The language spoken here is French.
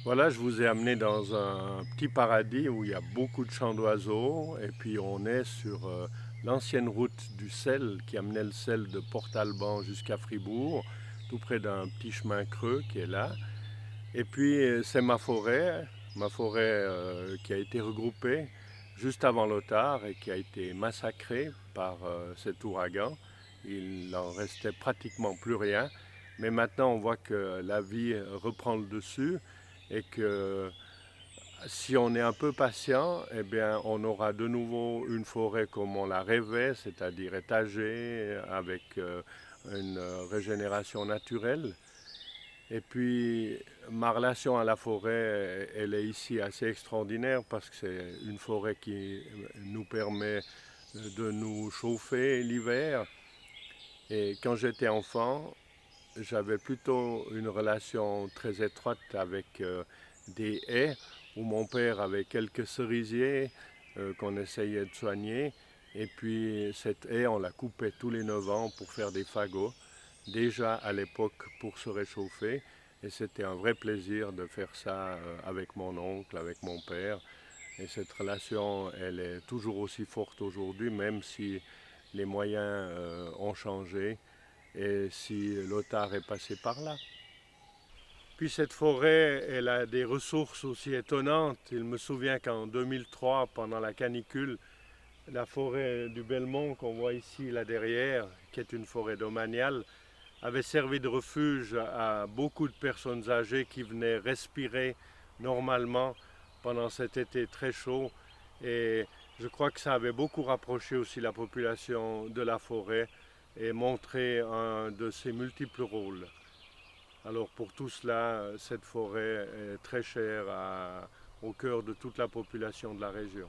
Voilà, je vous ai amené dans un petit paradis où il y a beaucoup de chants d'oiseaux et puis on est sur l'ancienne route du sel qui amenait le sel de Port-Alban jusqu'à Fribourg, tout près d'un petit chemin creux qui est là. Et puis c'est ma forêt qui a été regroupée juste avant l'Otard et qui a été massacrée par cet ouragan. Il n'en restait pratiquement plus rien. Mais maintenant on voit que la vie reprend le dessus et que si on est un peu patient, eh bien, on aura de nouveau une forêt comme on la rêvait, c'est-à-dire étagée, avec une régénération naturelle. Et puis, ma relation à la forêt, elle est ici assez extraordinaire parce que c'est une forêt qui nous permet de nous chauffer l'hiver. Et quand j'étais enfant, j'avais plutôt une relation très étroite avec des haies où mon père avait quelques cerisiers qu'on essayait de soigner. Et puis cette haie, on la coupait tous les 9 ans pour faire des fagots, déjà à l'époque pour se réchauffer. Et c'était un vrai plaisir de faire ça avec mon oncle, avec mon père. Et cette relation, elle est toujours aussi forte aujourd'hui, même si les moyens ont changé et si l'Otard est passé par là. Puis cette forêt, elle a des ressources aussi étonnantes. Il me souvient qu'en 2003, pendant la canicule, la forêt du Belmont qu'on voit ici là derrière, qui est une forêt domaniale, avait servi de refuge à beaucoup de personnes âgées qui venaient respirer normalement pendant cet été très chaud. Et je crois que ça avait beaucoup rapproché aussi la population de la forêt et montré un de ses multiples rôles. Alors pour tout cela, cette forêt est très chère au cœur de toute la population de la région.